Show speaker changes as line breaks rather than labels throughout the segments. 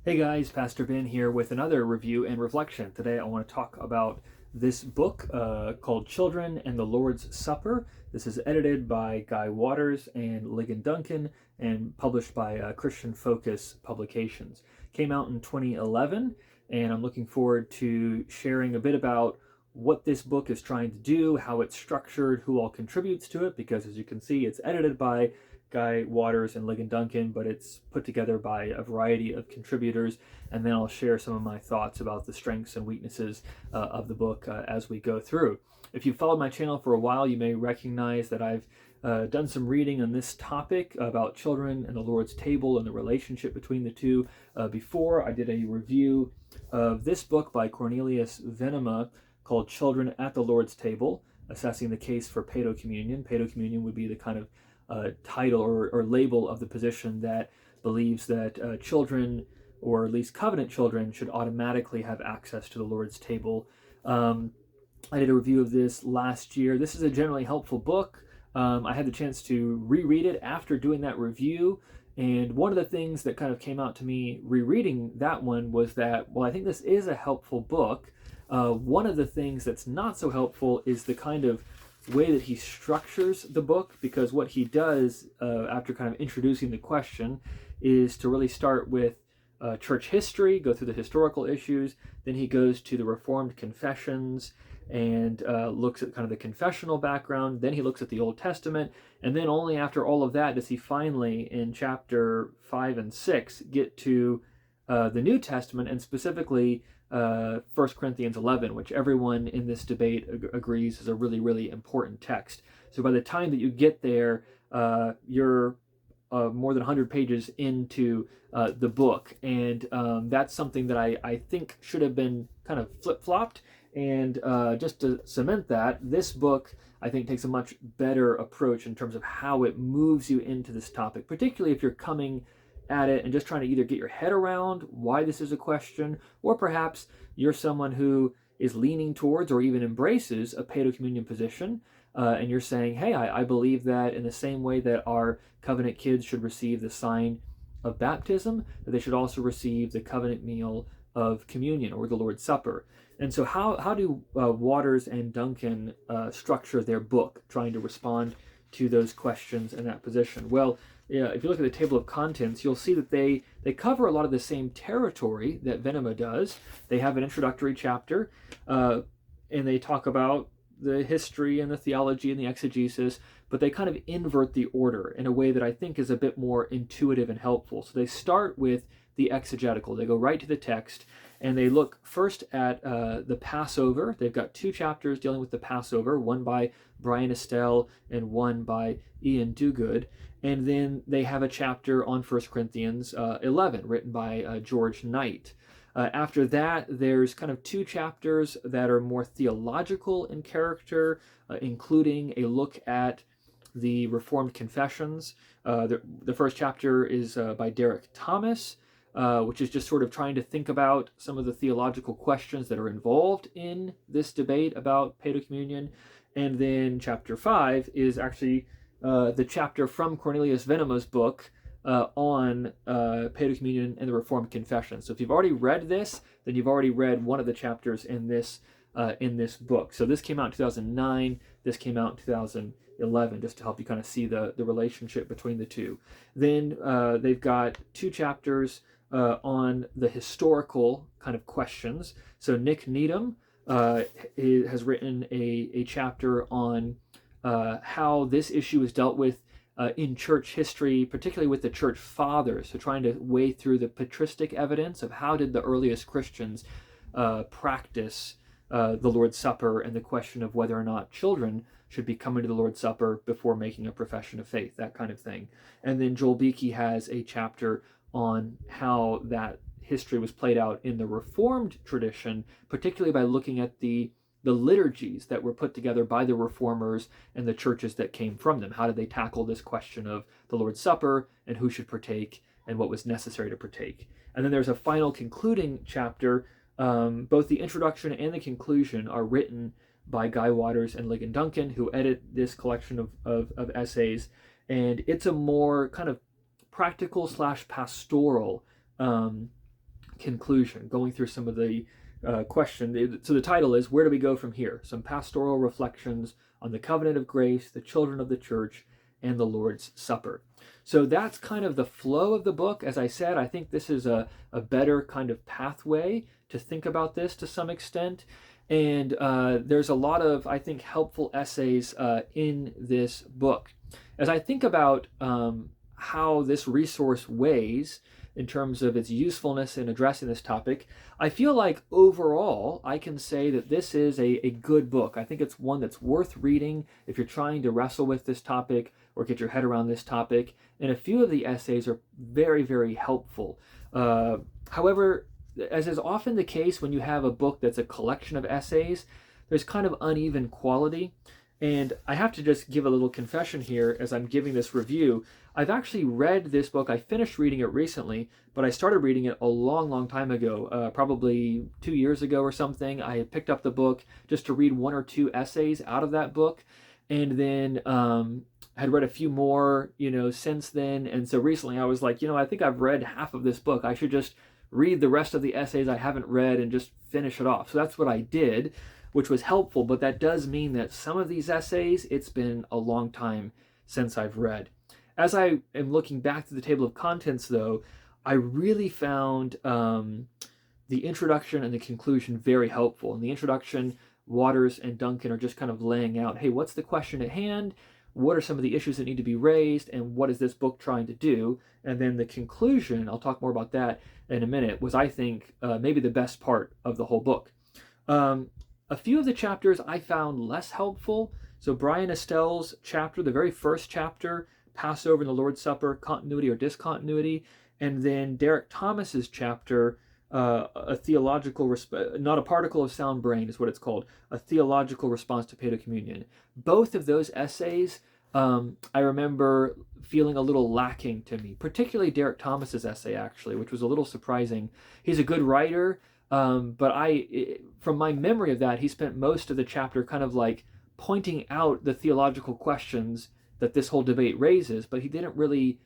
Hey guys, Pastor Ben here with another review and reflection. Today I want to talk about this book called Children and the Lord's Supper. This is edited by Guy Waters and Ligon Duncan and published by Christian Focus Publications. Came out in 2011, and I'm looking forward to sharing a bit about what this book is trying to do, how it's structured, who all contributes to it, because as you can see, it's edited by Guy Waters and Ligon Duncan, but it's put together by a variety of contributors, and then I'll share some of my thoughts about the strengths and weaknesses of the book as we go through. If you've followed my channel for a while, you may recognize that I've done some reading on this topic about children and the Lord's table and the relationship between the two. Before, I did a review of this book by Cornelius Venema called Children at the Lord's Table, assessing the case for paedocommunion. Paedocommunion would be the kind of title or label of the position that believes that children, or at least covenant children, should automatically have access to the Lord's table. I did a review of this last year. This is a generally helpful book. I had the chance to reread it after doing that review, and one of the things that kind of came out to me rereading that one was that, well, I think this is a helpful book. One of the things that's not so helpful is the kind of way that he structures the book, because what he does after kind of introducing the question is to really start with church history, go through the historical issues, then he goes to the Reformed confessions and looks at kind of the confessional background, then he looks at the Old Testament, and then only after all of that does he finally, in chapter 5 and 6, get to the New Testament, and specifically 1 Corinthians 11, which everyone in this debate agrees is a really, really important text. So by the time that you get there, you're more than 100 pages into the book, and that's something that I think should have been kind of flip-flopped. And just to cement that, this book, I think, takes a much better approach in terms of how it moves you into this topic, particularly if you're coming at it and just trying to either get your head around why this is a question, or perhaps you're someone who is leaning towards or even embraces a paedocommunion position, and you're saying, hey, I believe that in the same way that our covenant kids should receive the sign of baptism, that they should also receive the covenant meal of communion, or the Lord's Supper. And so how do Waters and Duncan structure their book, trying to respond to those questions in that position? Well, yeah, if you look at the table of contents, you'll see that they cover a lot of the same territory that Venema does. They have an introductory chapter, and they talk about the history and the theology and the exegesis, but they kind of invert the order in a way that I think is a bit more intuitive and helpful. So they start with the exegetical. They go right to the text, and they look first at the Passover. They've got two chapters dealing with the Passover, one by Brian Estelle and one by Ian Duguid. And then they have a chapter on 1 Corinthians 11, written by George Knight. After that, there's kind of two chapters that are more theological in character, including a look at the Reformed confessions. The first chapter is by Derek Thomas, which is just sort of trying to think about some of the theological questions that are involved in this debate about paedocommunion. And then chapter 5 is actually the chapter from Cornelius Venema's book on paedocommunion and the Reformed confession. So if you've already read this, then you've already read one of the chapters in this book. So this came out in 2009. This came out in 2011, just to help you kind of see the relationship between the two. Then they've got two chapters on the historical kind of questions. So Nick Needham has written a chapter on how this issue is dealt with in church history, particularly with the church fathers. So trying to weigh through the patristic evidence of how did the earliest Christians practice the Lord's Supper, and the question of whether or not children should be coming to the Lord's Supper before making a profession of faith, that kind of thing. And then Joel Beakey has a chapter on how that history was played out in the Reformed tradition, particularly by looking at the liturgies that were put together by the Reformers and the churches that came from them. How did they tackle this question of the Lord's Supper and who should partake and what was necessary to partake? And then there's a final concluding chapter. Both the introduction and the conclusion are written by Guy Waters and Ligon Duncan, who edit this collection of essays. And it's a more kind of practical / pastoral conclusion, going through some of the question. So the title is, Where do we go from here? Some pastoral reflections on the covenant of grace, the children of the church, and the Lord's Supper. So that's kind of the flow of the book. As I said, I think this is a better kind of pathway to think about this to some extent. And there's a lot of, I think, helpful essays in this book. As I think about how this resource weighs in terms of its usefulness in addressing this topic, I feel like overall I can say that this is a good book. I think it's one that's worth reading if you're trying to wrestle with this topic or get your head around this topic. And a few of the essays are very, very helpful. However, as is often the case when you have a book that's a collection of essays, there's kind of uneven quality. And I have to just give a little confession here as I'm giving this review. I've actually read this book. I finished reading it recently, but I started reading it a long, long time ago, probably 2 years ago or something. I had picked up the book just to read 1 or 2 essays out of that book, and then had read a few more, since then. And so recently I was like, I think I've read half of this book. I should just read the rest of the essays I haven't read and just finish it off. So that's what I did, which was helpful, but that does mean that some of these essays, it's been a long time since I've read. As I am looking back to the table of contents, though, I really found the introduction and the conclusion very helpful. In the introduction, Waters and Duncan are just kind of laying out, hey, what's the question at hand? What are some of the issues that need to be raised? And what is this book trying to do? And then the conclusion, I'll talk more about that in a minute, was, I think, maybe the best part of the whole book. A few of the chapters I found less helpful. So Brian Estelle's chapter, the very first chapter, Passover and the Lord's Supper, continuity or discontinuity, and then Derek Thomas's chapter, a theological, not a particle of sound brain is what it's called, a theological response to Paedo Communion. Both of those essays, I remember feeling a little lacking to me, particularly Derek Thomas's essay, actually, which was a little surprising. He's a good writer, but from my memory of that, he spent most of the chapter kind of like pointing out the theological questions that this whole debate raises, but he didn't really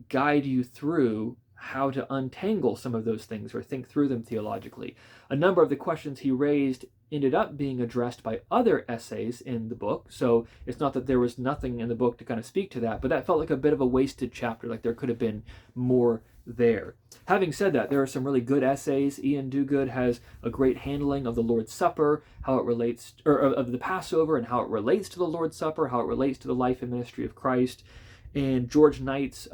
guide you through how to untangle some of those things or think through them theologically. A number of the questions he raised ended up being addressed by other essays in the book, so it's not that there was nothing in the book to kind of speak to that, but that felt like a bit of a wasted chapter, like there could have been more there. Having said that, there are some really good essays. Ian Duguid has a great handling of the Lord's Supper, how it relates, or of the Passover and how it relates to the Lord's Supper, how it relates to the life and ministry of Christ. And George Knight's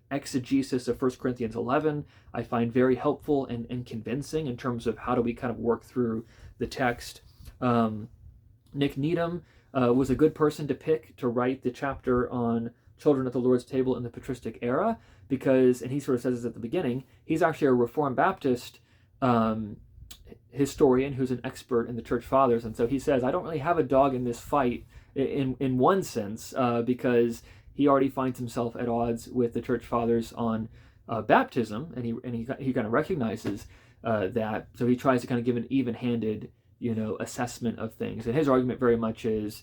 exegesis of 1 Corinthians 11 I find very helpful and convincing in terms of how do we kind of work through the text. Nick Needham was a good person to pick to write the chapter on children at the Lord's table in the patristic era, because, and he sort of says this at the beginning, he's actually a Reformed Baptist historian who's an expert in the church fathers, and so he says, I don't really have a dog in this fight in one sense, because he already finds himself at odds with the church fathers on baptism, and he kind of recognizes that, so he tries to kind of give an even-handed, assessment of things. And his argument very much is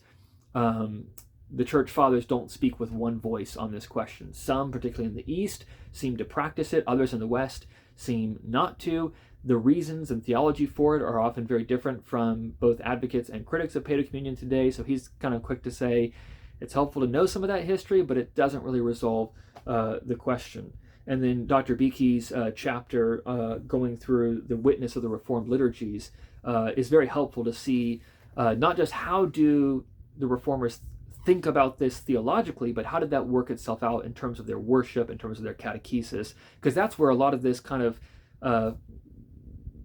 the church fathers don't speak with one voice on this question. Some, particularly in the East, seem to practice it. Others in the West seem not to. The reasons and theology for it are often very different from both advocates and critics of Paedo Communion today. So he's kind of quick to say it's helpful to know some of that history, but it doesn't really resolve the question. And then Dr. Beakey's chapter going through the witness of the Reformed liturgies is very helpful to see not just how do the Reformers think about this theologically, but how did that work itself out in terms of their worship, in terms of their catechesis, because that's where a lot of this kind of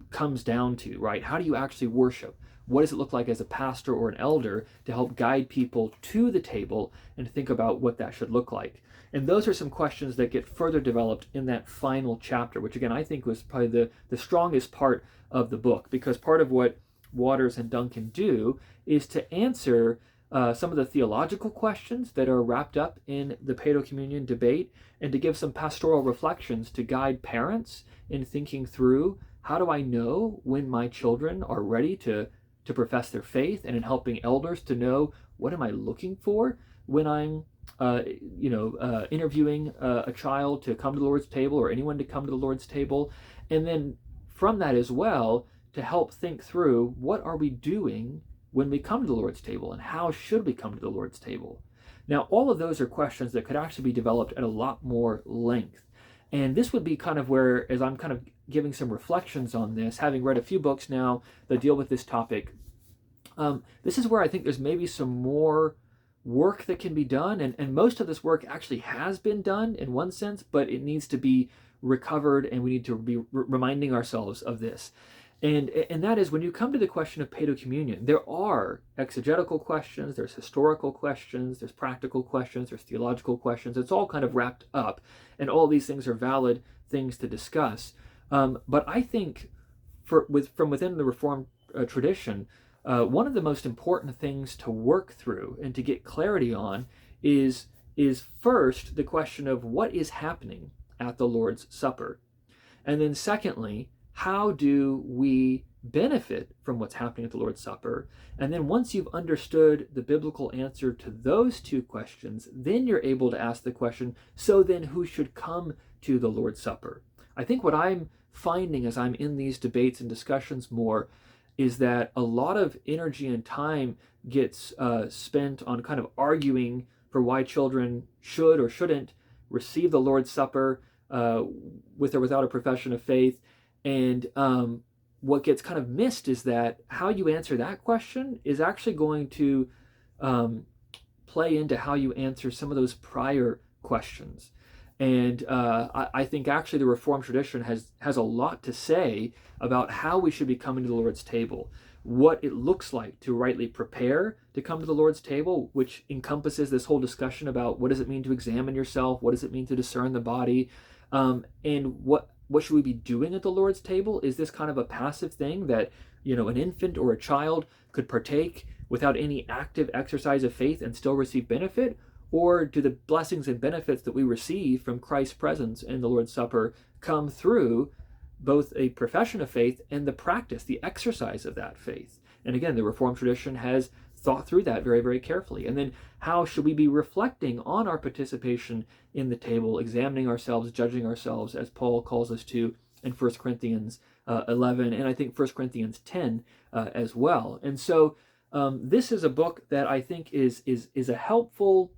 comes down to, right? How do you actually worship? What does it look like as a pastor or an elder to help guide people to the table and think about what that should look like? And those are some questions that get further developed in that final chapter, which again, I think was probably the strongest part of the book, because part of what Waters and Duncan do is to answer some of the theological questions that are wrapped up in the Paedo Communion debate, and to give some pastoral reflections to guide parents in thinking through, how do I know when my children are ready to profess their faith, and in helping elders to know, what am I looking for when I'm interviewing a child to come to the Lord's table, or anyone to come to the Lord's table. And then from that as well to help think through what are we doing when we come to the Lord's table, and how should we come to the Lord's table? Now, all of those are questions that could actually be developed at a lot more length. And this would be kind of where, as I'm kind of giving some reflections on this, having read a few books now that deal with this topic, this is where I think there's maybe some more work that can be done. And most of this work actually has been done in one sense, but it needs to be recovered, and we need to be reminding ourselves of this. And that is, when you come to the question of paedo communion, there are exegetical questions, there's historical questions, there's practical questions, there's theological questions. It's all kind of wrapped up, and all these things are valid things to discuss. But I think from within the Reformed tradition, one of the most important things to work through and to get clarity on is first the question of what is happening at the Lord's Supper. And then secondly, how do we benefit from what's happening at the Lord's Supper? And then once you've understood the biblical answer to those two questions, then you're able to ask the question, so then who should come to the Lord's Supper? I think what I'm finding as I'm in these debates and discussions more is that a lot of energy and time gets spent on kind of arguing for why children should or shouldn't receive the Lord's Supper with or without a profession of faith. And what gets kind of missed is that how you answer that question is actually going to play into how you answer some of those prior questions. And I think actually the Reformed tradition has a lot to say about how we should be coming to the Lord's table, what it looks like to rightly prepare to come to the Lord's table, which encompasses this whole discussion about what does it mean to examine yourself, what does it mean to discern the body, and what should we be doing at the Lord's table? Is this kind of a passive thing that, an infant or a child could partake without any active exercise of faith and still receive benefit? Or do the blessings and benefits that we receive from Christ's presence in the Lord's Supper come through both a profession of faith and the practice, the exercise of that faith? And again, the Reformed tradition has thought through that very, very carefully. And then how should we be reflecting on our participation in the table, examining ourselves, judging ourselves, as Paul calls us to in 1 Corinthians 11, and I think 1 Corinthians 10 as well. And so this is a book that I think is a helpful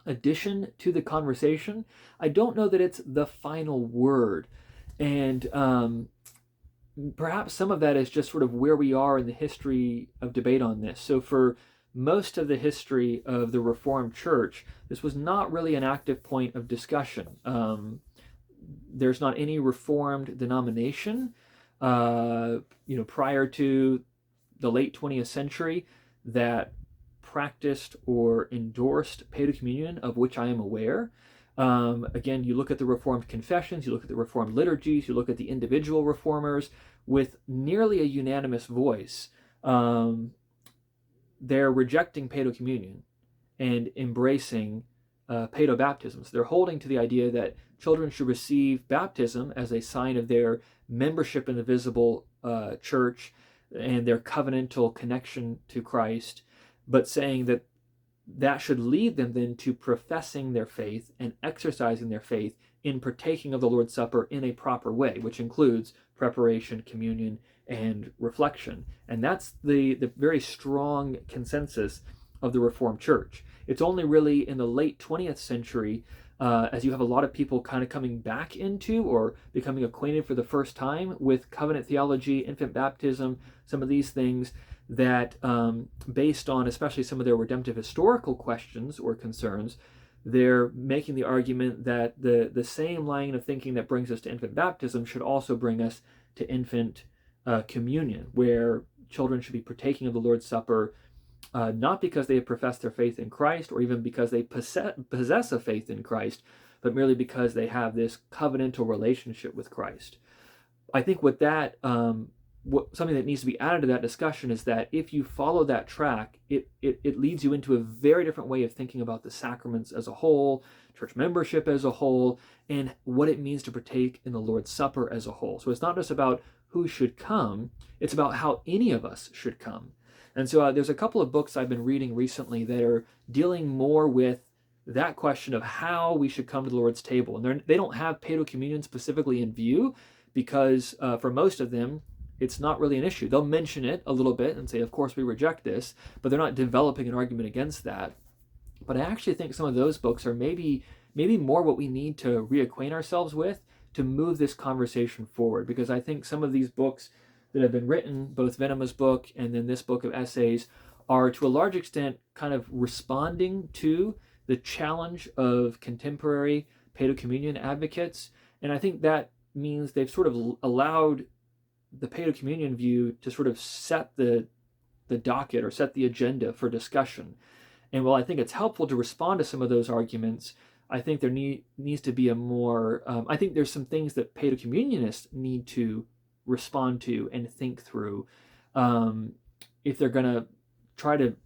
addition to the conversation. I don't know that it's the final word. And perhaps some of that is just sort of where we are in the history of debate on this. So for most of the history of the Reformed Church, this was not really an active point of discussion. There's not any Reformed denomination, prior to the late 20th century that practiced or endorsed paedo communion, of which I am aware. Again, you look at the Reformed confessions, you look at the Reformed liturgies, you look at the individual reformers with nearly a unanimous voice. They're rejecting paedo communion and embracing paedo baptisms. They're holding to the idea that children should receive baptism as a sign of their membership in the visible church and their covenantal connection to Christ, but saying that that should lead them then to professing their faith and exercising their faith in partaking of the Lord's Supper in a proper way, which includes preparation, communion, and reflection. And that's the very strong consensus of the Reformed Church. It's only really in the late 20th century, as you have a lot of people kind of coming back into or becoming acquainted for the first time with covenant theology, infant baptism, some of these things, that based on especially some of their redemptive historical questions or concerns, they're making the argument that the same line of thinking that brings us to infant baptism should also bring us to infant communion, where children should be partaking of the Lord's Supper not because they have professed their faith in Christ or even because they possess a faith in Christ, but merely because they have this covenantal relationship with Christ. I think with that, something that needs to be added to that discussion is that if you follow that track, it leads you into a very different way of thinking about the sacraments as a whole, church membership as a whole, and what it means to partake in the Lord's Supper as a whole. So it's not just about who should come, it's about how any of us should come. And so there's a couple of books I've been reading recently that are dealing more with that question of how we should come to the Lord's table. And they don't have paedo communion specifically in view, because for most of them, it's not really an issue. They'll mention it a little bit and say, of course we reject this, but they're not developing an argument against that. But I actually think some of those books are maybe more what we need to reacquaint ourselves with to move this conversation forward. Because I think some of these books that have been written, both Venema's book and then this book of essays, are to a large extent kind of responding to the challenge of contemporary paedo-communion advocates. And I think that means they've sort of allowed the paedo-communion view to sort of set the docket or set the agenda for discussion. And while I think it's helpful to respond to some of those arguments, I think there needs to be a more, I think there's some things that paedo-communionists need to respond to and think through if they're going to try to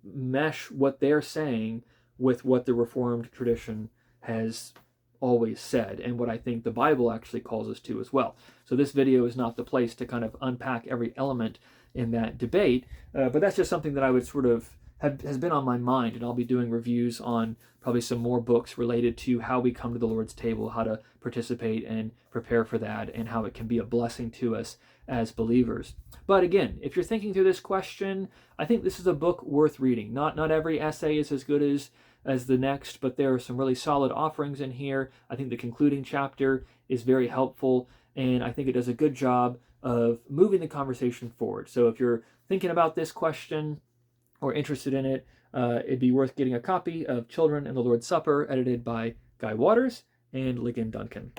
mesh what they're saying with what the Reformed tradition has always said, and what I think the Bible actually calls us to as well. So this video is not the place to kind of unpack every element in that debate, but that's just something that I would sort of has been on my mind, and I'll be doing reviews on probably some more books related to how we come to the Lord's table, how to participate and prepare for that, and how it can be a blessing to us as believers. But again, if you're thinking through this question, I think this is a book worth reading. Not every essay is as good as the next, but there are some really solid offerings in here. I think the concluding chapter is very helpful, and I think it does a good job of moving the conversation forward. So if you're thinking about this question or interested in it, it'd be worth getting a copy of Children and the Lord's Supper, edited by Guy Waters and Ligon Duncan.